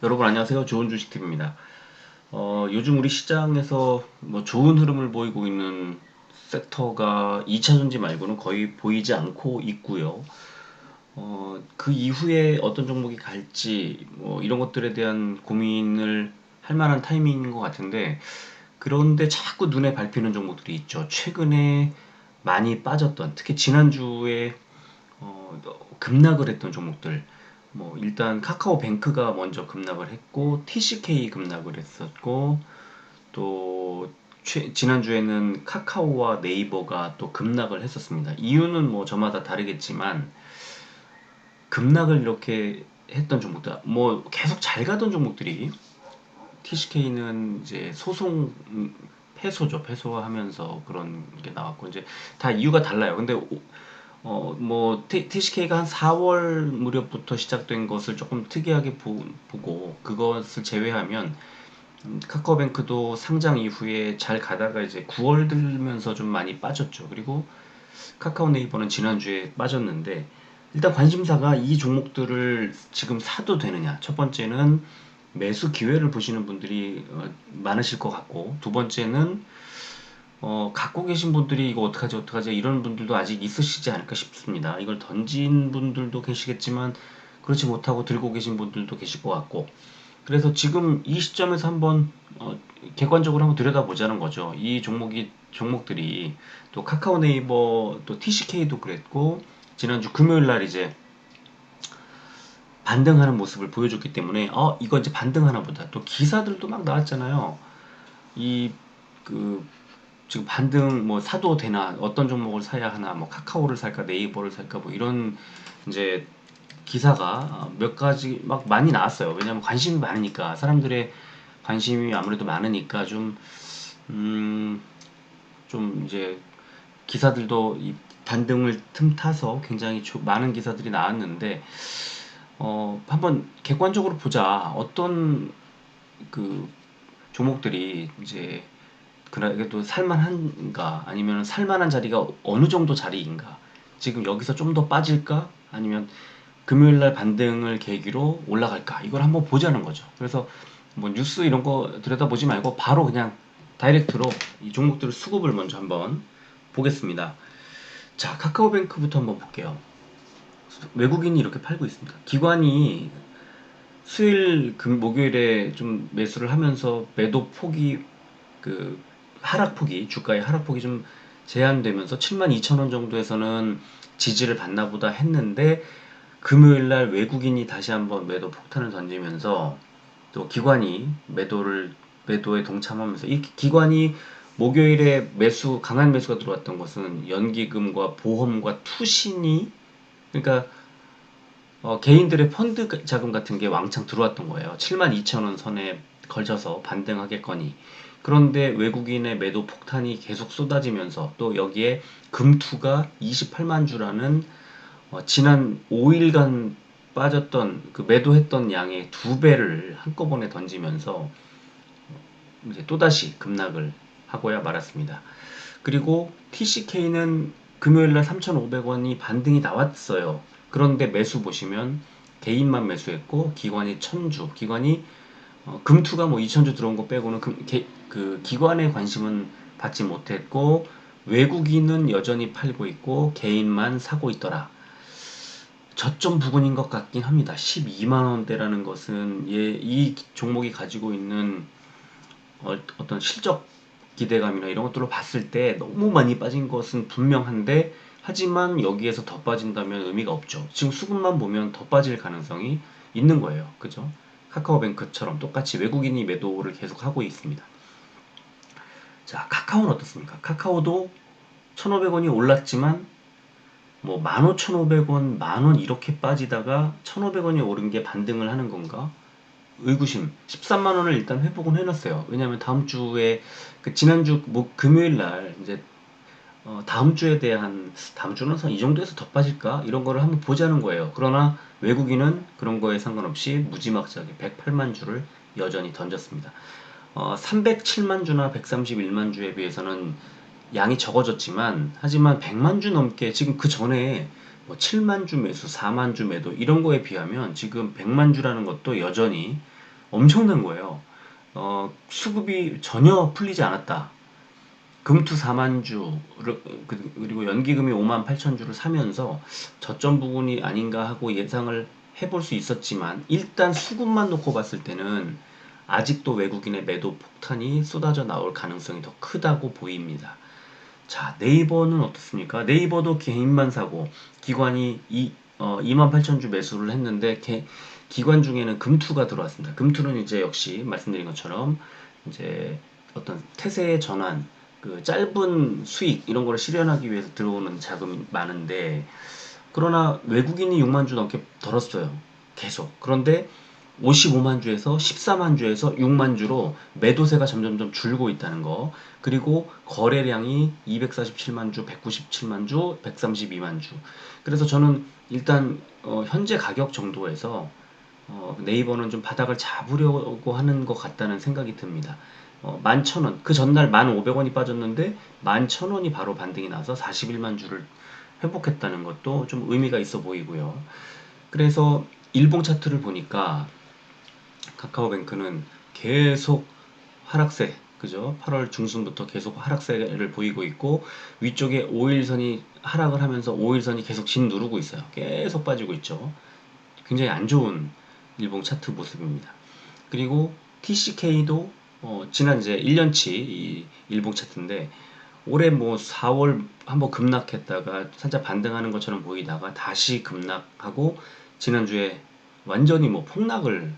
여러분 안녕하세요. 좋은 주식TV입니다. 요즘 우리 시장에서 뭐 좋은 흐름을 보이고 있는 섹터가 2차전지 말고는 거의 보이지 않고 있고요. 그 이후에 어떤 종목이 갈지 뭐 이런 것들에 대한 고민을 할 만한 타이밍인 것 같은데, 그런데 자꾸 눈에 밟히는 종목들이 있죠. 최근에 많이 빠졌던, 특히 지난주에 급락을 했던 종목들. 뭐 일단 카카오뱅크가 먼저 급락을 했고, TCK 급락을 했었고, 또 지난주에는 카카오와 네이버가 또 급락을 했었습니다. 이유는 뭐 저마다 다르겠지만, 급락을 이렇게 했던 종목들, 뭐 계속 잘 가던 종목들이, TCK는 이제 소송 패소죠. 패소하면서 그런 게 나왔고, 이제 다 이유가 달라요. 근데 뭐 TCK가 한 4월 무렵부터 시작된 것을 조금 특이하게 보고, 그것을 제외하면 카카오뱅크도 상장 이후에 잘 가다가 이제 9월 들면서 좀 많이 빠졌죠. 그리고 카카오네이버는 지난주에 빠졌는데, 일단 관심사가 이 종목들을 지금 사도 되느냐. 첫 번째는 매수 기회를 보시는 분들이 많으실 것 같고, 두 번째는 갖고 계신 분들이 이거 어떡하지 어떡하지 이런 분들도 아직 있으시지 않을까 싶습니다. 이걸 던진 분들도 계시겠지만 그렇지 못하고 들고 계신 분들도 계실 것 같고, 그래서 지금 이 시점에서 한번 객관적으로 한번 들여다보자는 거죠. 이 종목들이 또 카카오네이버, 또 TCK도 그랬고, 지난주 금요일 날 이제 반등하는 모습을 보여줬기 때문에 이거 이제 반등하나 보다. 또 기사들도 막 나왔잖아요. 이 그 지금 반등 뭐 사도 되나, 어떤 종목을 사야 하나, 뭐 카카오를 살까 네이버를 살까, 뭐 이런 이제 기사가 몇 가지 막 많이 나왔어요. 왜냐면 관심이 많으니까, 사람들의 관심이 아무래도 많으니까 음, 좀 이제 기사들도 이 반등을 틈타서 굉장히 많은 기사들이 나왔는데, 한번 객관적으로 보자. 어떤 그 종목들이 이제 그래도 살만한가, 아니면 살만한 자리가 어느 정도 자리인가, 지금 여기서 좀 더 빠질까, 아니면 금요일날 반등을 계기로 올라갈까, 이걸 한번 보자는 거죠. 그래서 뭐 뉴스 이런 거 들여다보지 말고 바로 그냥 다이렉트로 이 종목들을 수급을 먼저 한번 보겠습니다. 자, 카카오뱅크부터 한번 볼게요. 외국인이 이렇게 팔고 있습니다. 기관이 수요일 목요일에 좀 매수를 하면서 매도 폭이, 그 하락폭이, 주가의 하락폭이 좀 제한되면서 72,000원 정도에서는 지지를 받나 보다 했는데, 금요일날 외국인이 다시 한번 매도 폭탄을 던지면서 또 기관이 매도에 동참하면서, 이 기관이 목요일에 강한 매수가 들어왔던 것은 연기금과 보험과 투신이, 그러니까 개인들의 펀드 자금 같은 게 왕창 들어왔던 거예요. 72,000원 선에 걸쳐서 반등하겠거니. 그런데 외국인의 매도 폭탄이 계속 쏟아지면서, 또 여기에 금투가 28만 주라는 지난 5일간 빠졌던 그 매도했던 양의 2배를 한꺼번에 던지면서 이제 또다시 급락을 하고야 말았습니다. 그리고 TCK는 금요일날 3,500원이 반등이 나왔어요. 그런데 매수 보시면 개인만 매수했고, 기관이 1,000주, 기관이 금투가 뭐 2,000주 들어온 거 빼고는 그 기관의 관심은 받지 못했고, 외국인은 여전히 팔고 있고 개인만 사고 있더라. 저점 부근인 것 같긴 합니다. 12만원대라는 것은 이 종목이 가지고 있는 어떤 실적 기대감이나 이런 것들로 봤을 때 너무 많이 빠진 것은 분명한데, 하지만 여기에서 더 빠진다면 의미가 없죠. 지금 수급만 보면 더 빠질 가능성이 있는 거예요. 그죠? 카카오뱅크처럼 똑같이 외국인이 매도를 계속 하고 있습니다. 자, 카카오는 어떻습니까? 카카오도 1,500원이 올랐지만 뭐 15,500원, 만원 이렇게 빠지다가 1,500원이 오른 게 반등을 하는 건가? 의구심. 13만 원을 일단 회복은 해놨어요. 왜냐면 다음 주에, 지난주 금요일 날 이제 다음 주에 대한, 다음 주는 이 정도에서 더 빠질까, 이런 거를 한번 보자는 거예요. 그러나 외국인은 그런 거에 상관없이 무지막지하게 108만 주를 여전히 던졌습니다. 307만 주나 131만 주에 비해서는 양이 적어졌지만, 하지만 100만 주 넘게, 지금 그 전에 뭐 7만 주 매수, 4만 주 매도 이런 거에 비하면 지금 100만 주라는 것도 여전히 엄청난 거예요. 수급이 전혀 풀리지 않았다. 금투 4만 주, 그리고 연기금이 5만 8천 주를 사면서 저점 부분이 아닌가 하고 예상을 해볼 수 있었지만, 일단 수급만 놓고 봤을 때는 아직도 외국인의 매도 폭탄이 쏟아져 나올 가능성이 더 크다고 보입니다. 자, 네이버는 어떻습니까? 네이버도 개인만 사고 기관이 2만 8천 주 매수를 했는데, 기관 중에는 금투가 들어왔습니다. 금투는 이제 역시 말씀드린 것처럼 이제 어떤 태세의 전환, 그 짧은 수익 이런 거를 실현하기 위해서 들어오는 자금이 많은데, 그러나 외국인이 6만 주 넘게 벌었어요. 계속. 그런데 55만 주에서 14만 주에서 6만 주로 매도세가 점점점 줄고 있다는 거. 그리고 거래량이 247만 주, 197만 주, 132만 주. 그래서 저는 일단 현재 가격 정도에서 네이버는 좀 바닥을 잡으려고 하는 것 같다는 생각이 듭니다. 11,000원, 그 전날 1,500원이 빠졌는데 11,000원이 바로 반등이 나서 41만 주를 회복했다는 것도 좀 의미가 있어 보이고요. 그래서 일봉 차트를 보니까 카카오뱅크는 계속 하락세, 그죠? 8월 중순부터 계속 하락세를 보이고 있고, 위쪽에 5일선이 하락을 하면서 5일선이 계속 진 누르고 있어요. 계속 빠지고 있죠. 굉장히 안 좋은 일봉 차트 모습입니다. 그리고 TCK도 지난 이제 1년치 이 일봉 차트인데, 올해 뭐 4월 한번 급락했다가 살짝 반등하는 것처럼 보이다가 다시 급락하고, 지난주에 완전히 뭐 폭락을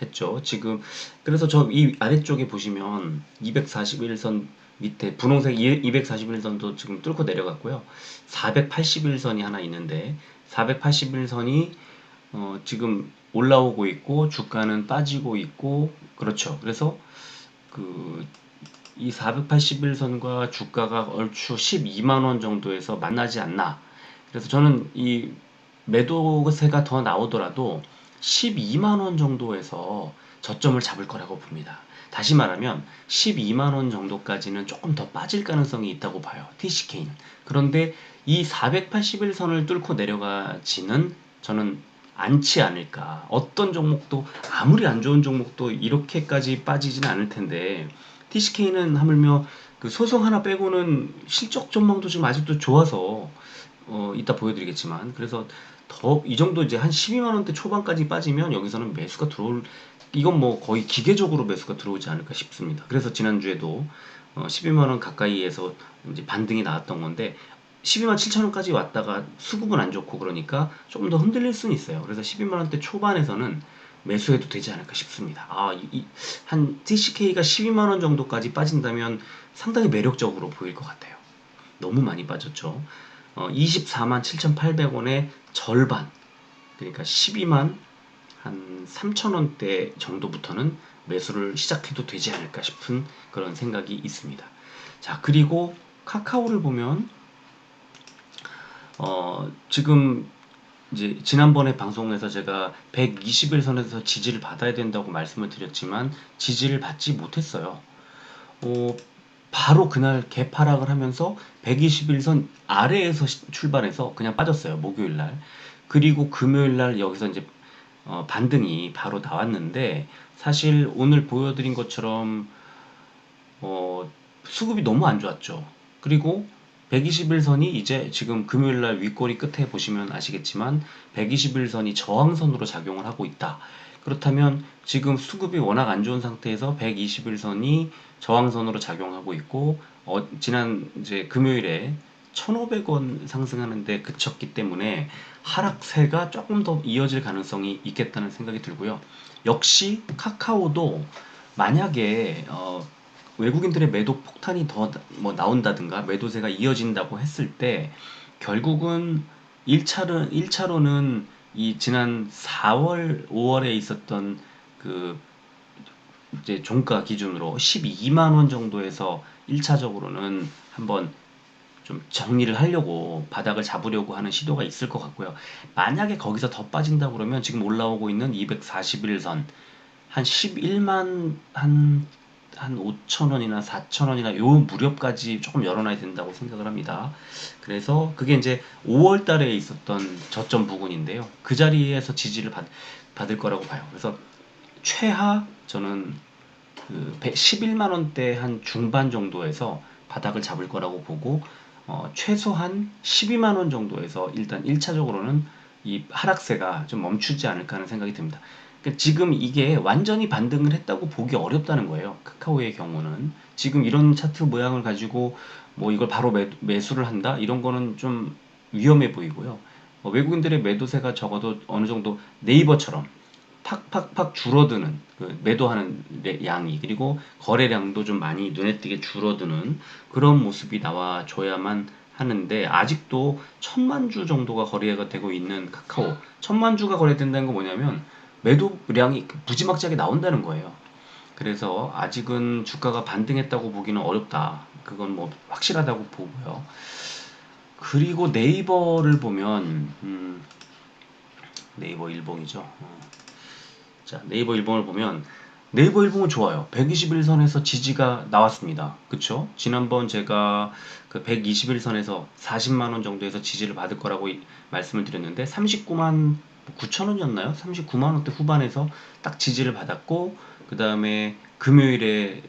했죠. 지금 그래서 저 이 아래쪽에 보시면 241선 밑에 분홍색 241선도 지금 뚫고 내려갔고요. 481선이 하나 있는데, 481선이 지금 올라오고 있고 주가는 빠지고 있고, 그렇죠. 그래서 그 이 481선과 주가가 얼추 12만 원 정도에서 만나지 않나. 그래서 저는 이 매도세가 더 나오더라도 12만 원 정도에서 저점을 잡을 거라고 봅니다. 다시 말하면 12만 원 정도까지는 조금 더 빠질 가능성이 있다고 봐요. TCK는. 그런데 이 481선을 뚫고 내려가지는 저는 않지 않을까. 어떤 종목도, 아무리 안 좋은 종목도 이렇게까지 빠지지는 않을 텐데, TCK는 하물며 그 소송 하나 빼고는 실적 전망도 지금 아직도 좋아서 이따 보여드리겠지만, 그래서 더 이 정도 이제 한 12만 원대 초반까지 빠지면 여기서는 매수가 들어올, 이건 뭐 거의 기계적으로 매수가 들어오지 않을까 싶습니다. 그래서 지난주에도 12만 원 가까이에서 이제 반등이 나왔던 건데, 12만 7천 원까지 왔다가 수급은 안 좋고 그러니까 조금 더 흔들릴 수는 있어요. 그래서 12만 원대 초반에서는 매수해도 되지 않을까 싶습니다. 한 TCK가 12만 원 정도까지 빠진다면 상당히 매력적으로 보일 것 같아요. 너무 많이 빠졌죠. 24만 7,800원의 절반, 그러니까 12만 한 3천 원대 정도부터는 매수를 시작해도 되지 않을까 싶은 그런 생각이 있습니다. 자, 그리고 카카오를 보면 지금 이제 지난번에 방송에서 제가 121선에서 지지를 받아야 된다고 말씀을 드렸지만 지지를 받지 못했어요. 어, 바로 그날 개파락을 하면서 121선 아래에서 출발해서 그냥 빠졌어요. 목요일 날. 그리고 금요일 날 여기서 이제 반등이 바로 나왔는데, 사실 오늘 보여드린 것처럼 수급이 너무 안 좋았죠. 그리고 121선이 이제 지금 금요일날 윗꼬리 끝에 보시면 아시겠지만 121선이 저항선으로 작용을 하고 있다. 그렇다면 지금 수급이 워낙 안 좋은 상태에서 121선이 저항선으로 작용하고 있고, 지난 이제 금요일에 1,500원 상승하는데 그쳤기 때문에 하락세가 조금 더 이어질 가능성이 있겠다는 생각이 들고요. 역시 카카오도 만약에 외국인들의 매도 폭탄이 더 뭐 나온다든가 매도세가 이어진다고 했을 때, 결국은 1차로는 이 지난 4월, 5월에 있었던 그 이제 종가 기준으로 12만 원 정도에서 1차적으로는 한번 좀 정리를 하려고, 바닥을 잡으려고 하는 시도가 있을 것 같고요. 만약에 거기서 더 빠진다 그러면 지금 올라오고 있는 241선 한 11만 한 5천 원이나 4천 원이나 요 무렵까지 조금 열어놔야 된다고 생각을 합니다. 그래서 그게 이제 5월 달에 있었던 저점 부근인데요. 그 자리에서 지지를 받을 거라고 봐요. 그래서 최하 저는 그 11만 원대 한 중반 정도에서 바닥을 잡을 거라고 보고 최소한 12만 원 정도에서 일단 1차적으로는 이 하락세가 좀 멈추지 않을까 하는 생각이 듭니다. 그러니까 지금 이게 완전히 반등을 했다고 보기 어렵다는 거예요. 카카오의 경우는 지금 이런 차트 모양을 가지고 뭐 이걸 바로 매수를 한다 이런 거는 좀 위험해 보이고요. 외국인들의 매도세가 적어도 어느 정도 네이버처럼 팍팍팍 줄어드는 그 매도하는 양이 그리고 거래량도 좀 많이 눈에 띄게 줄어드는 그런 모습이 나와줘야만 하는데 아직도 1000만 주 정도가 거래가 되고 있는 카카오 1000만 주가 거래된다는 건 뭐냐면 매도량이 무지막지하게 나온다는 거예요. 그래서 아직은 주가가 반등했다고 보기는 어렵다. 그건 뭐 확실하다고 보고요. 그리고 네이버를 보면 네이버 일봉이죠. 자, 네이버 일봉을 보면 네이버 일봉은 좋아요. 121선에서 지지가 나왔습니다. 그쵸? 지난번 제가 그 121선에서 40만 원 정도에서 지지를 받을 거라고 말씀을 드렸는데 39만 9천 원이었나요? 39만 원대 후반에서 딱 지지를 받았고 그 다음에 금요일에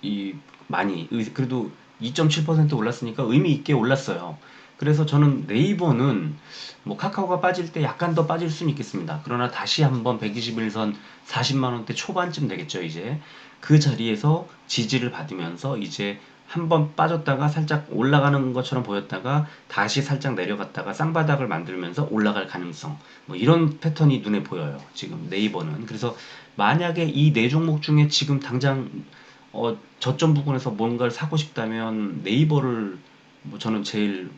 이 많이 그래도 2.7% 올랐으니까 의미 있게 올랐어요. 그래서 저는 네이버는 뭐 카카오가 빠질 때 약간 더 빠질 수는 있겠습니다. 그러나 다시 한번 121선 40만 원대 초반쯤 되겠죠, 이제. 그 자리에서 지지를 받으면서 이제 한번 빠졌다가 살짝 올라가는 것처럼 보였다가 다시 살짝 내려갔다가 쌍바닥을 만들면서 올라갈 가능성. 뭐 이런 패턴이 눈에 보여요. 지금 네이버는. 그래서 만약에 이 네 종목 중에 지금 당장 저점 부근에서 뭔가를 사고 싶다면 네이버를 뭐 저는 제일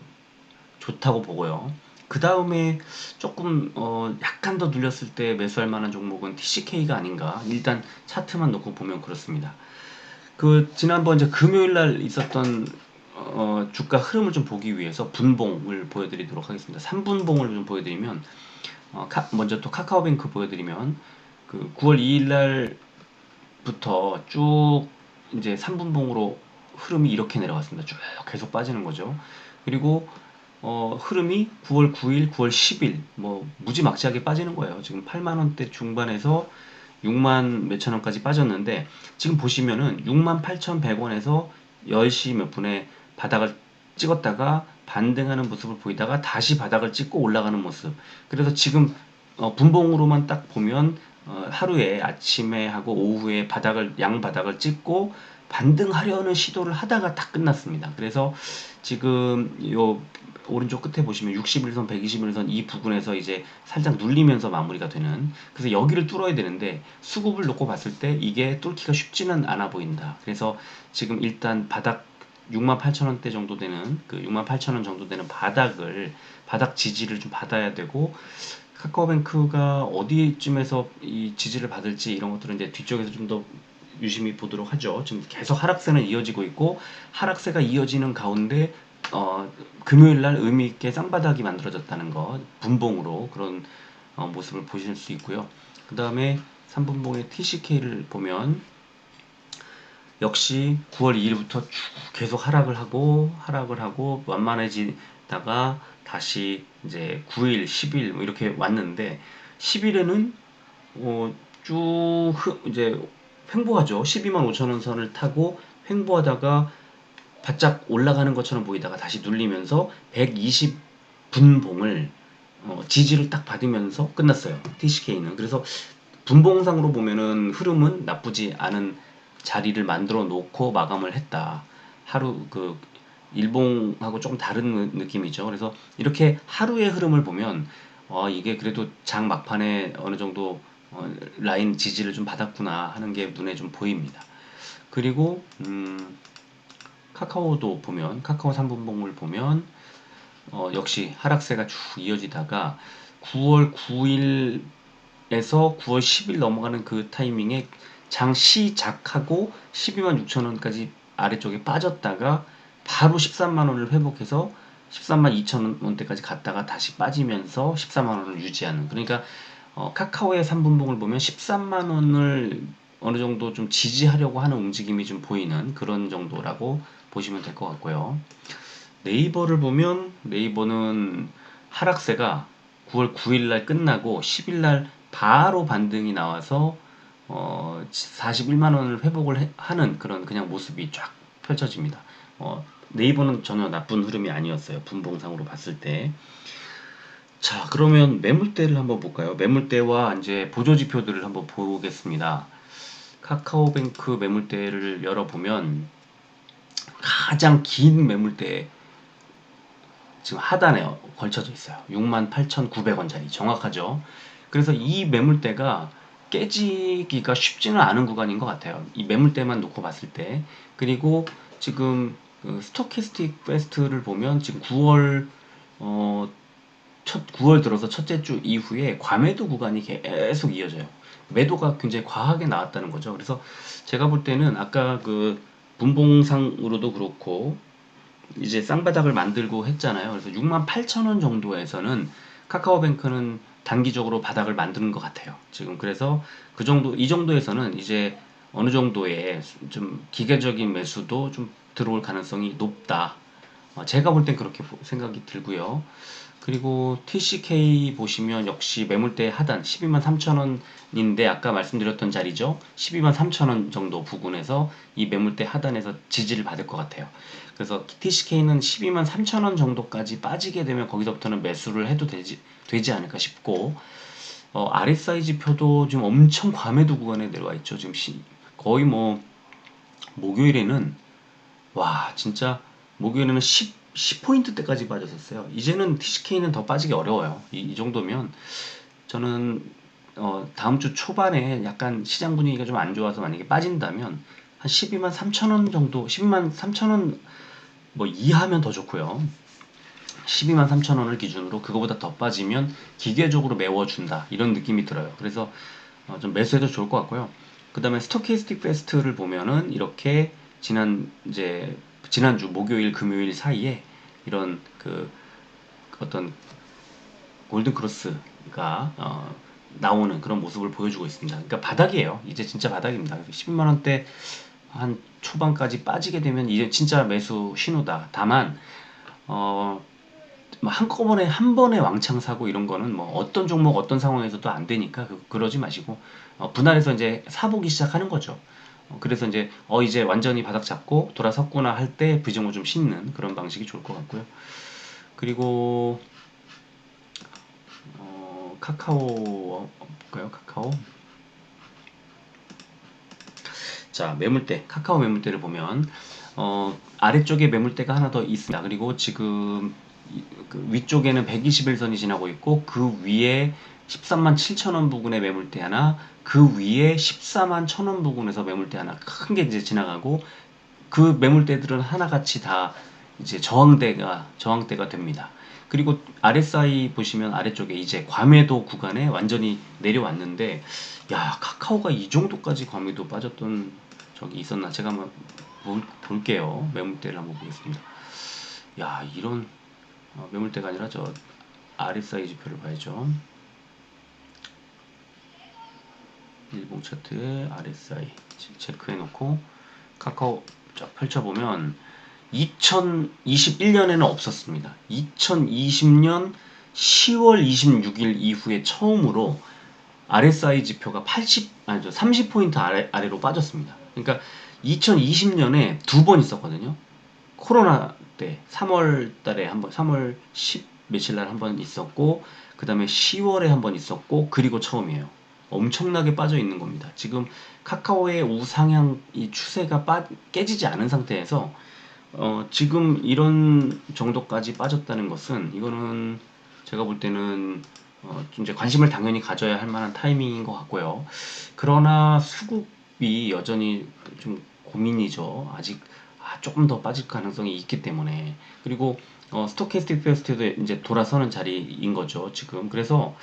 좋다고 보고요. 그 다음에 조금 약간 더 눌렸을 때 매수할 만한 종목은 TCK가 아닌가. 일단 차트만 놓고 보면 그렇습니다. 그 지난번 이제 금요일 날 있었던 주가 흐름을 좀 보기 위해서 분봉을 보여드리도록 하겠습니다. 3분봉을 좀 보여드리면 먼저 또 카카오뱅크 보여드리면 그 9월 2일 날부터 쭉 이제 3분봉으로 흐름이 이렇게 내려갔습니다. 쭉 계속 빠지는 거죠. 그리고 흐름이 9월 9일, 9월 10일 뭐 무지막지하게 빠지는 거예요. 지금 8만 원대 중반에서 6만 몇천 원까지 빠졌는데 지금 보시면은 6만 8,100원에서 10시 몇 분에 바닥을 찍었다가 반등하는 모습을 보이다가 다시 바닥을 찍고 올라가는 모습. 그래서 지금 분봉으로만 딱 보면 하루에 아침에 하고 오후에 양 바닥을 찍고 반등하려는 시도를 하다가 다 끝났습니다. 그래서 지금 요 오른쪽 끝에 보시면 61선, 121선 이 부분에서 이제 살짝 눌리면서 마무리가 되는 그래서 여기를 뚫어야 되는데 수급을 놓고 봤을 때 이게 뚫기가 쉽지는 않아 보인다. 그래서 지금 일단 바닥 68,000원대 정도 되는 그 68,000원 정도 되는 바닥 지지를 좀 받아야 되고 카카오뱅크가 어디쯤에서 이 지지를 받을지 이런 것들은 이제 뒤쪽에서 좀 더 유심히 보도록 하죠. 지금 계속 하락세는 이어지고 있고 하락세가 이어지는 가운데 금요일 날 의미 있게 쌍바닥이 만들어졌다는 것, 분봉으로 그런 모습을 보실 수 있고요. 그 다음에 3분봉의 TCK를 보면 역시 9월 2일부터 쭉 계속 하락을 하고 완만해지다가 다시 이제 9일, 10일 뭐 이렇게 왔는데 10일에는 쭉 이제 횡보하죠. 12만 5천 원 선을 타고 횡보하다가 바짝 올라가는 것처럼 보이다가 다시 눌리면서 120분봉을 지지를 딱 받으면서 끝났어요. TCK는. 그래서 분봉상으로 보면은 흐름은 나쁘지 않은 자리를 만들어 놓고 마감을 했다. 하루 그 일봉하고 조금 다른 느낌이죠. 그래서 이렇게 하루의 흐름을 보면 이게 그래도 장 막판에 어느 정도 라인 지지를 좀 받았구나 하는 게 눈에 좀 보입니다. 그리고 카카오도 보면 카카오 3분봉을 보면 역시 하락세가 쭉 이어지다가 9월 9일에서 9월 10일 넘어가는 그 타이밍에 장 시작하고 12만 6천 원까지 아래쪽에 빠졌다가 바로 13만 원을 회복해서 13만 2천 원대까지 갔다가 다시 빠지면서 14만 원을 유지하는 그러니까 카카오의 3분봉을 보면 13만 원을 어느 정도 좀 지지하려고 하는 움직임이 좀 보이는 그런 정도라고 보시면 될 것 같고요. 네이버를 보면 네이버는 하락세가 9월 9일 날 끝나고 10일 날 바로 반등이 나와서 41만 원을 회복을 하는 그런 그냥 모습이 쫙 펼쳐집니다. 네이버는 전혀 나쁜 흐름이 아니었어요. 분봉상으로 봤을 때. 자, 그러면 매물대를 한번 볼까요? 매물대와 이제 보조지표들을 한번 보겠습니다. 카카오뱅크 매물대를 열어보면 가장 긴 매물대 지금 하단에 걸쳐져 있어요. 68,900원짜리 정확하죠. 그래서 이 매물대가 깨지기가 쉽지는 않은 구간인 것 같아요. 이 매물대만 놓고 봤을 때. 그리고 지금 그 스토캐스틱 베스트를 보면 지금 9월 9월 들어서 첫째 주 이후에 과매도 구간이 계속 이어져요. 매도가 굉장히 과하게 나왔다는 거죠. 그래서 제가 볼 때는 아까 그 분봉상으로도 그렇고 이제 쌍바닥을 만들고 했잖아요. 그래서 68,000원 정도에서는 카카오뱅크는 단기적으로 바닥을 만드는 것 같아요. 지금 그래서 그 정도, 이 정도에서는 이제 어느 정도의 좀 기계적인 매수도 좀 들어올 가능성이 높다. 제가 볼 땐 그렇게 생각이 들고요. 그리고 TCK 보시면 역시 매물대 하단 12만 3천원인데 아까 말씀드렸던 자리죠. 12만 3천원 정도 부근에서 이 매물대 하단에서 지지를 받을 것 같아요. 그래서 TCK는 12만 3천원 정도까지 빠지게 되면 거기서부터는 매수를 해도 되지 않을까 싶고 RSI 지표도 지금 엄청 과매도 구간에 내려와 있죠. 지금 거의 뭐 목요일에는 와 진짜 목요일에는 10포인트대까지 빠졌었어요. 이제는 TCK는 더 빠지기 어려워요. 이 정도면 저는 다음 주 초반에 약간 시장 분위기가 좀 안 좋아서 만약에 빠진다면 한 12만 3천원 정도 12만 3천원 뭐 이하면 더 좋고요. 12만 3천원을 기준으로 그거보다 더 빠지면 기계적으로 메워준다 이런 느낌이 들어요. 그래서 좀 매수해도 좋을 것 같고요. 그 다음에 스토캐스틱 베스트를 보면은 이렇게 지난주 목요일 금요일 사이에 이런 그 어떤 골든 크로스가 나오는 그런 모습을 보여주고 있습니다. 그러니까 바닥이에요. 이제 진짜 바닥입니다. 12만 원대 한 초반까지 빠지게 되면 이제 진짜 매수 신호다. 다만 뭐 한꺼번에 한 번에 왕창 사고 이런 거는 뭐 어떤 종목 어떤 상황에서도 안 되니까 그러지 마시고 분할해서 이제 사보기 시작하는 거죠. 그래서 이제 완전히 바닥 잡고 돌아섰구나 할 때 비중을 좀 싣는 그런 방식이 좋을 것 같고요. 그리고 카카오 볼까요? 카카오. 자, 매물대, 카카오 매물대를 보면 아래쪽에 매물대가 하나 더 있습니다. 그리고 지금 그 위쪽에는 121선이 지나고 있고 그 위에 13만 7천원 부근의 매물대 하나, 그 위에 14만 1천원 부근에서 매물대 하나 큰 게 이제 지나가고 그 매물대들은 하나같이 다 이제 저항대가 됩니다. 그리고 RSI 보시면 아래쪽에 이제 과매도 구간에 완전히 내려왔는데 야 카카오가 이 정도까지 과매도 빠졌던 적이 있었나 제가 한번 볼게요. 매물대를 한번 보겠습니다. 야 이런 매물대가 아니라 저 RSI 지표를 봐야죠. 일봉 차트에 RSI 체크해 놓고 카카오 쫙 펼쳐보면 2021년에는 없었습니다. 2020년 10월 26일 이후에 처음으로 RSI 지표가 30포인트 아래로 빠졌습니다. 그러니까 2020년에 두 번 있었거든요. 코로나 때 3월 달에 한 번, 3월 10 며칠 날 한 번 있었고, 그 다음에 10월에 한 번 있었고, 그리고 처음이에요. 엄청나게 빠져 있는 겁니다. 지금 카카오의 우상향 이 추세가 깨지지 않은 상태에서 지금 이런 정도까지 빠졌다는 것은 이거는 제가 볼 때는 이제 관심을 당연히 가져야 할 만한 타이밍인 것 같고요. 그러나 수급이 여전히 좀 고민이죠. 아직 조금 더 빠질 가능성이 있기 때문에. 그리고 스토캐스틱 페스트도 이제 돌아서는 자리인 거죠. 지금. 그래서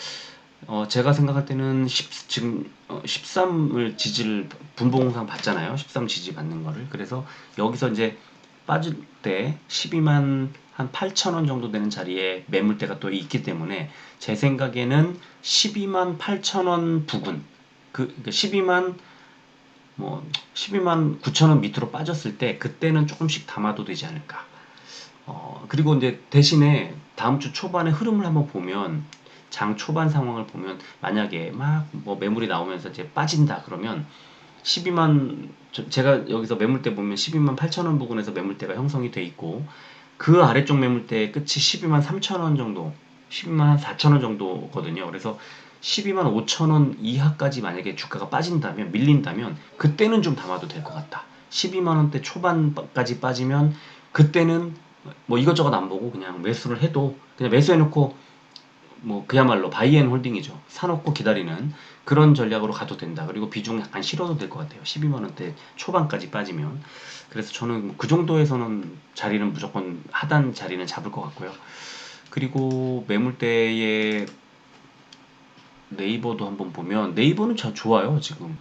제가 생각할 때는 지금 13을 지지를 분봉상 받잖아요. 13 지지 받는 거를. 그래서 여기서 이제 빠질 때 12만 한 8천원 정도 되는 자리에 매물대가 또 있기 때문에 제 생각에는 12만 8천원 부근 그러니까 12만 9천원 밑으로 빠졌을 때 그때는 조금씩 담아도 되지 않을까. 그리고 이제 대신에 다음 주 초반에 흐름을 한번 보면 장 초반 상황을 보면 만약에 막 뭐 매물이 나오면서 이제 빠진다 그러면 12만 제가 여기서 매물대 보면 12만 8천 원 부근에서 매물대가 형성이 돼 있고 그 아래쪽 매물대의 끝이 12만 3천 원 정도 12만 4천 원 정도거든요. 그래서 12만 5천 원 이하까지 만약에 주가가 빠진다면 밀린다면 그때는 좀 담아도 될 것 같다. 12만 원대 초반까지 빠지면 그때는 뭐 이것저것 안 보고 그냥 매수를 해도 그냥 매수해놓고 뭐 그야말로 바이앤 홀딩이죠. 사놓고 기다리는 그런 전략으로 가도 된다. 그리고 비중 약간 실어도 될 것 같아요. 12만 원대 초반까지 빠지면. 그래서 저는 그 정도에서는 자리는 무조건 하단 자리는 잡을 것 같고요. 그리고 매물대에 네이버도 한번 보면 네이버는 참 좋아요. 지금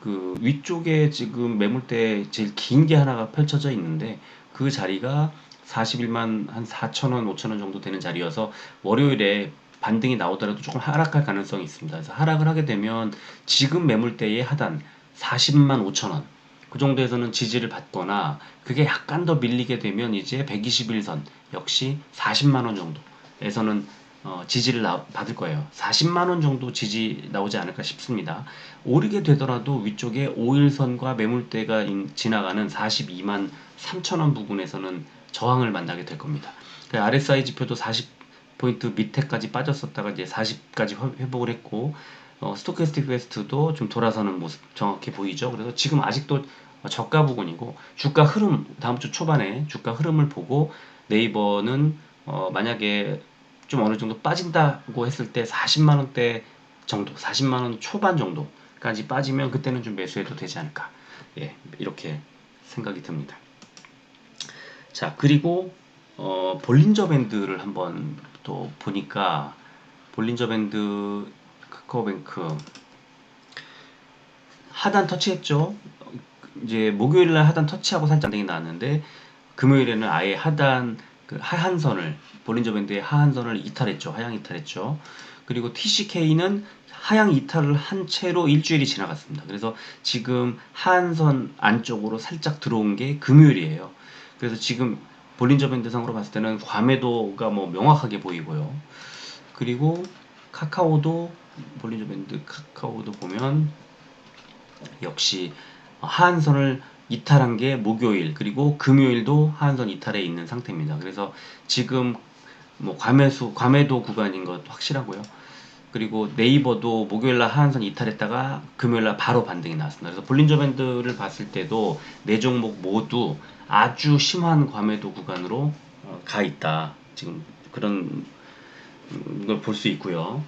그 위쪽에 지금 매물대 제일 긴 게 하나가 펼쳐져 있는데 그 자리가 41만 한 4천 원, 5천 원 정도 되는 자리여서 월요일에 반등이 나오더라도 조금 하락할 가능성이 있습니다. 그래서 하락을 하게 되면 지금 매물대의 하단 40만 5천 원 그 정도에서는 지지를 받거나 그게 약간 더 밀리게 되면 이제 121선 역시 40만 원 정도에서는 지지를 받을 거예요. 40만 원 정도 지지 나오지 않을까 싶습니다. 오르게 되더라도 위쪽에 5일선과 매물대가 지나가는 42만 3천 원 부근에서는 저항을 만나게 될 겁니다. 그 RSI 지표도 40포인트 밑에까지 빠졌었다가 이제 40까지 회복을 했고 스토캐스틱 웨스트도 좀 돌아서는 모습 정확히 보이죠. 그래서 지금 아직도 저가 부근이고 주가 흐름 다음 주 초반에 주가 흐름을 보고 네이버는 만약에 좀 어느 정도 빠진다고 했을 때 40만 원대 정도, 40만 원 초반 정도까지 빠지면 그때는 좀 매수해도 되지 않을까. 예, 이렇게 생각이 듭니다. 자, 그리고 볼린저 밴드를 한번 또 보니까 볼린저 밴드 카카오뱅크 하단 터치했죠. 이제 목요일날 하단 터치하고 살짝 반등이 나왔는데 금요일에는 아예 하단 그 하한선을 볼린저 밴드의 하한선을 이탈했죠. 하향 이탈했죠. 그리고 TCK는 하향 이탈을 한 채로 일주일이 지나갔습니다. 그래서 지금 하한선 안쪽으로 살짝 들어온 게 금요일이에요. 그래서 지금 볼린저 밴드 상으로 봤을 때는 과매도가 뭐 명확하게 보이고요. 그리고 카카오도 볼린저 밴드 카카오도 보면 역시 하한선을 이탈한 게 목요일 그리고 금요일도 하한선 이탈에 있는 상태입니다. 그래서 지금 뭐 과매도 구간인 것 확실하고요. 그리고 네이버도 목요일날 하한선 이탈했다가 금요일날 바로 반등이 나왔습니다. 그래서 볼린저 밴드를 봤을 때도 네 종목 모두 아주 심한 과매도 구간으로 가 있다. 지금 그런 걸 볼 수 있고요.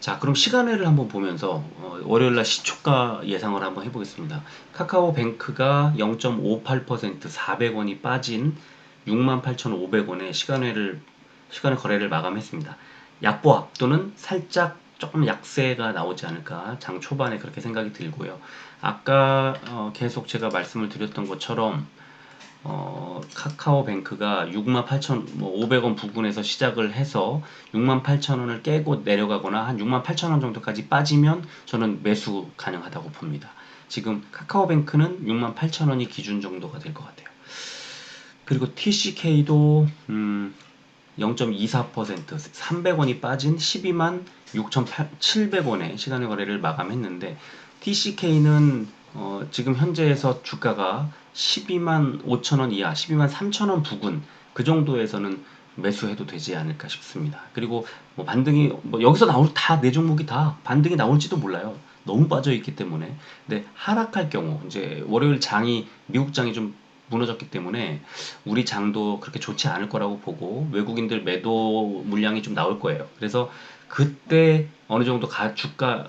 자, 그럼 시간외를 한번 보면서 월요일날 시초가 예상을 한번 해보겠습니다. 카카오뱅크가 0.58% 400원이 빠진 68,500원에 시간의 거래를 마감했습니다. 약보합 또는 살짝 조금 약세가 나오지 않을까 장 초반에 그렇게 생각이 들고요. 아까 계속 제가 말씀을 드렸던 것처럼 카카오뱅크가 68,500원 부근에서 시작을 해서 68,000원을 깨고 내려가거나 한 68,000원 정도까지 빠지면 저는 매수 가능하다고 봅니다. 지금 카카오뱅크는 68,000원이 기준 정도가 될 것 같아요. 그리고 TCK도 0.24% 300원이 빠진 12만 6,700원에 시간의 거래를 마감했는데 TCK는 지금 현재에서 주가가 12만 5천원 이하, 12만 3천원 부근 그 정도에서는 매수해도 되지 않을까 싶습니다. 그리고 뭐 반등이 뭐 여기서 나올 다 네 종목이 다 반등이 나올지도 몰라요. 너무 빠져 있기 때문에. 근데 하락할 경우 이제 월요일 장이 미국 장이 좀 무너졌기 때문에 우리 장도 그렇게 좋지 않을 거라고 보고 외국인들 매도 물량이 좀 나올 거예요. 그래서 그때 어느 정도 주가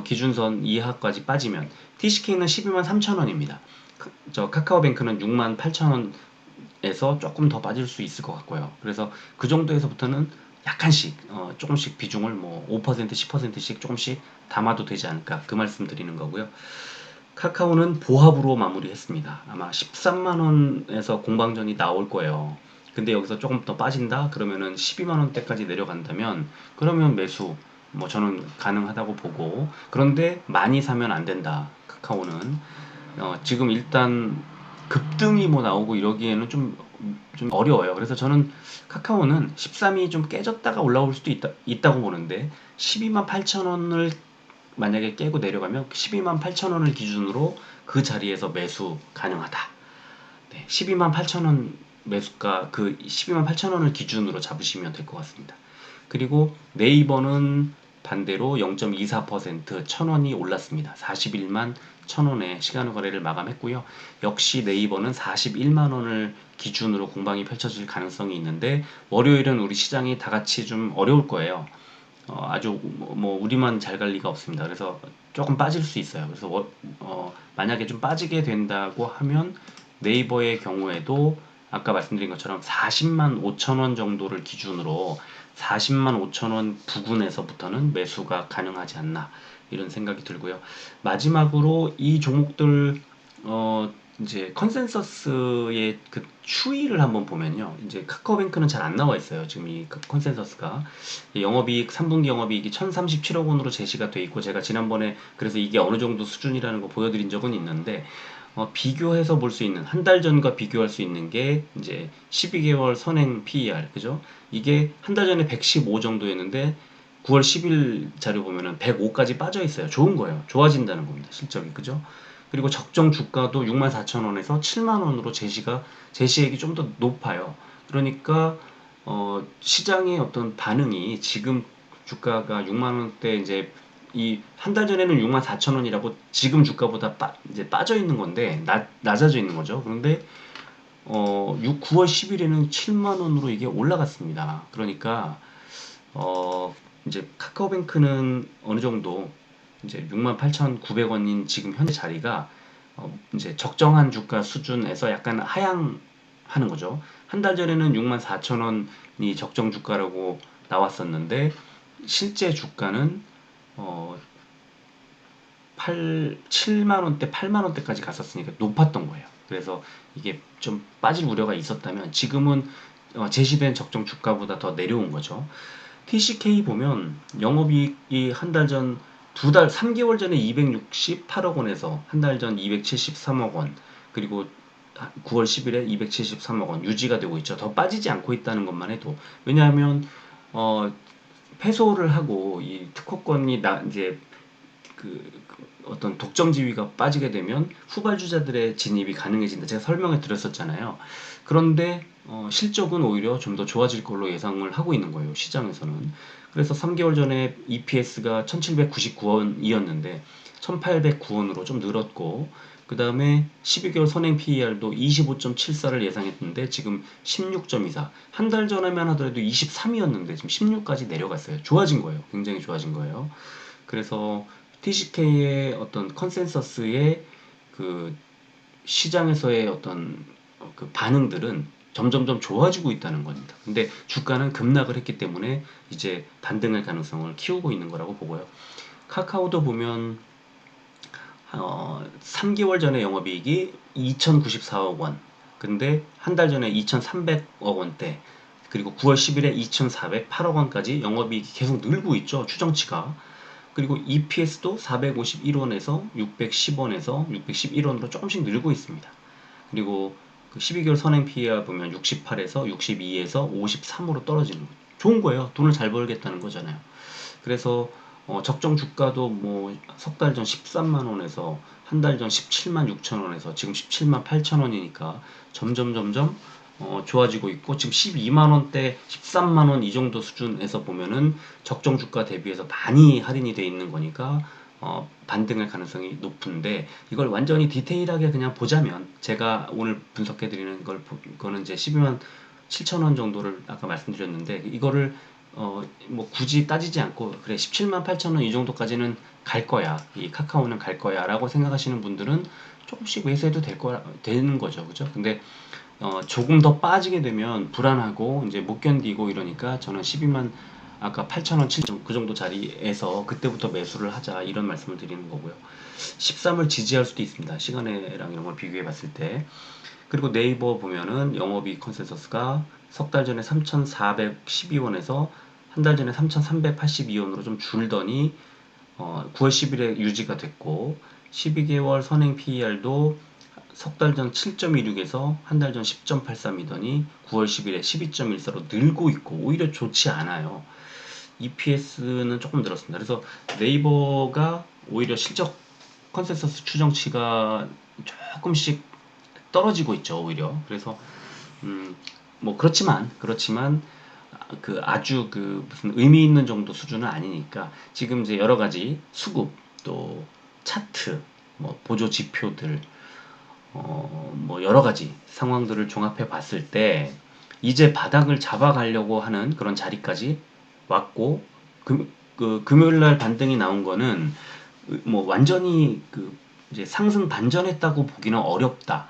기준선 이하까지 빠지면 TCK는 12만 3천 원입니다. 저 카카오뱅크는 6만 8천 원에서 조금 더 빠질 수 있을 것 같고요. 그래서 그 정도에서부터는 약간씩 조금씩 비중을 뭐 5% 10%씩 조금씩 담아도 되지 않을까 그 말씀 드리는 거고요. 카카오는 보합으로 마무리했습니다. 아마 13만원에서 공방전이 나올 거예요. 근데 여기서 조금 더 빠진다? 그러면은 12만원대까지 내려간다면 그러면 매수 뭐 저는 가능하다고 보고 그런데 많이 사면 안 된다. 카카오는 지금 일단 급등이 뭐 나오고 이러기에는 좀 어려워요. 그래서 저는 카카오는 13이 좀 깨졌다가 올라올 수도 있다고 보는데 12만 8천 원을 만약에 깨고 내려가면 12만 8천 원을 기준으로 그 자리에서 매수 가능하다. 네, 12만 8천 원 매수가 그 12만 8천 원을 기준으로 잡으시면 될 것 같습니다. 그리고 네이버는 반대로 0.24% 1000원이 올랐습니다. 41만 1000원에 시간 거래를 마감했고요. 역시 네이버는 41만 원을 기준으로 공방이 펼쳐질 가능성이 있는데 월요일은 우리 시장이 다 같이 좀 어려울 거예요. 아주 뭐 우리만 잘 갈 리가 없습니다. 그래서 조금 빠질 수 있어요. 그래서 만약에 좀 빠지게 된다고 하면 네이버의 경우에도 아까 말씀드린 것처럼 40만 5천 원 정도를 기준으로 40만 5천 원 부근에서부터는 매수가 가능하지 않나 이런 생각이 들고요. 마지막으로 이 종목들 이제 컨센서스의 그 추이를 한번 보면요. 이제 카카오뱅크는 잘 안 나와 있어요. 지금 이 컨센서스가 영업이익 3분기 영업이익이 1,037억 원으로 제시가 돼 있고 제가 지난번에 그래서 이게 어느 정도 수준이라는 거 보여드린 적은 있는데 비교해서 볼 수 있는 한 달 전과 비교할 수 있는 게 이제 12개월 선행 PER 그죠? 이게 한 달 전에 115 정도였는데 9월 10일 자료 보면은 105까지 빠져 있어요. 좋은 거예요. 좋아진다는 겁니다. 실적이 그죠? 그리고 적정 주가도 64,000원에서 7만원으로 제시액이 좀 더 높아요. 그러니까 시장의 어떤 반응이 지금 주가가 6만원대 이제 이 한 달 전에는 64,000원이라고 지금 주가보다 이제 빠져 있는 건데 낮아져 있는 거죠. 그런데 9월 10일에는 7만 원으로 이게 올라갔습니다. 그러니까 이제 카카오뱅크는 어느 정도 이제 68,900원인 지금 현재 자리가 이제 적정한 주가 수준에서 약간 하향하는 거죠. 한 달 전에는 64,000원이 적정 주가라고 나왔었는데 실제 주가는 어, 7만 원대, 8만 원대까지 갔었으니까 높았던 거예요. 그래서 이게 좀 빠질 우려가 있었다면 지금은 제시된 적정 주가보다 더 내려온 거죠. TCK 보면 영업이익이 한 달 전, 3개월 전에 268억 원에서 한 달 전 273억 원, 그리고 9월 10일에 273억 원 유지가 되고 있죠. 더 빠지지 않고 있다는 것만 해도. 왜냐하면, 패소를 하고 이 특허권이 이제 어떤 독점 지위가 빠지게 되면 후발주자들의 진입이 가능해진다. 제가 설명을 드렸었잖아요. 그런데 실적은 오히려 좀 더 좋아질 걸로 예상을 하고 있는 거예요. 시장에서는. 그래서 3개월 전에 EPS가 1799원이었는데 1809원으로 좀 늘었고 그 다음에 12개월 선행 PER도 25.74를 예상했는데 지금 16.24. 한 달 전에만 하더라도 23이었는데 지금 16까지 내려갔어요. 좋아진 거예요. 굉장히 좋아진 거예요. 그래서 TCK의 어떤 컨센서스의 그 시장에서의 어떤 그 반응들은 점점점 좋아지고 있다는 겁니다. 근데 주가는 급락을 했기 때문에 이제 반등할 가능성을 키우고 있는 거라고 보고요. 카카오도 보면 3개월 전에 영업이익이 2,094억 원. 근데 한 달 전에 2,300억 원대. 그리고 9월 10일에 2,408억 원까지 영업이익이 계속 늘고 있죠. 추정치가. 그리고 EPS도 451원에서 610원에서 611원으로 조금씩 늘고 있습니다. 그리고 그 12개월 선행 PER 보면 68에서 62에서 53으로 떨어지는 거죠. 좋은 거예요. 돈을 잘 벌겠다는 거잖아요. 그래서 적정 주가도 뭐 석 달 전 13만 원에서 한 달 전 17만 6천 원에서 지금 17만 8천 원이니까 점점 좋아지고 있고 지금 12만 원대 13만 원 이 정도 수준에서 보면은 적정 주가 대비해서 많이 할인이 돼 있는 거니까 반등할 가능성이 높은데 이걸 완전히 디테일하게 그냥 보자면 제가 오늘 분석해 드리는 거는 이제 12만 7천 원 정도를 아까 말씀드렸는데 이거를 뭐 굳이 따지지 않고 그래 17만 8천 원 이 정도까지는 갈 거야 이 카카오는 갈 거야 라고 생각하시는 분들은 조금씩 매수해도 되는 거죠 그죠 근데 조금 더 빠지게 되면 불안하고 이제 못 견디고 이러니까 저는 12만 아까 8,000원, 7,000원 그 정도 자리에서 그때부터 매수를 하자 이런 말씀을 드리는 거고요. 13을 지지할 수도 있습니다. 시간에랑 이런 걸 비교해 봤을 때. 그리고 네이버 보면은 영업이익 컨센서스가 석 달 전에 3,412원에서 한 달 전에 3,382원으로 좀 줄더니 9월 10일에 유지가 됐고 12개월 선행 PER도 석 달 전 7.26에서 한 달 전 10.83이더니 9월 10일에 12.14로 늘고 있고 오히려 좋지 않아요. EPS는 조금 늘었습니다. 그래서 네이버가 오히려 실적 컨센서스 추정치가 조금씩 떨어지고 있죠, 오히려. 그래서 음, 뭐 그렇지만 그 아주 그 무슨 의미 있는 정도 수준은 아니니까 지금 이제 여러 가지 수급 또 차트 뭐 보조 지표들 뭐 여러 가지 상황들을 종합해 봤을 때 이제 바닥을 잡아가려고 하는 그런 자리까지 왔고 그 금요일 날 반등이 나온 거는 뭐 완전히 그 이제 상승 반전했다고 보기는 어렵다.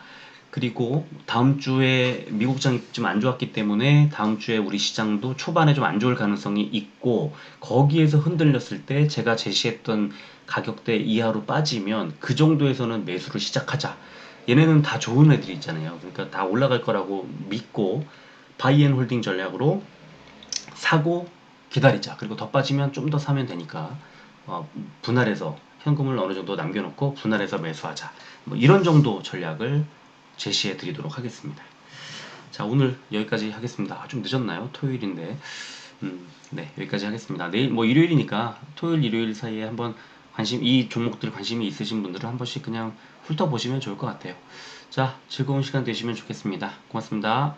그리고 다음 주에 미국장이 좀 안 좋았기 때문에 다음 주에 우리 시장도 초반에 좀 안 좋을 가능성이 있고 거기에서 흔들렸을 때 제가 제시했던 가격대 이하로 빠지면 그 정도에서는 매수를 시작하자. 얘네는 다 좋은 애들이 있잖아요. 그러니까 다 올라갈 거라고 믿고 바이앤홀딩 전략으로 사고 기다리자. 그리고 더 빠지면 좀 더 사면 되니까 분할해서 현금을 어느 정도 남겨놓고 분할해서 매수하자. 뭐 이런 정도 전략을 제시해 드리도록 하겠습니다. 자, 오늘 여기까지 하겠습니다. 좀 늦었나요? 토요일인데. 네, 여기까지 하겠습니다. 내일 뭐 일요일이니까 토요일, 일요일 사이에 한번 이 종목들 관심이 있으신 분들은 한 번씩 그냥 훑어보시면 좋을 것 같아요. 자, 즐거운 시간 되시면 좋겠습니다. 고맙습니다.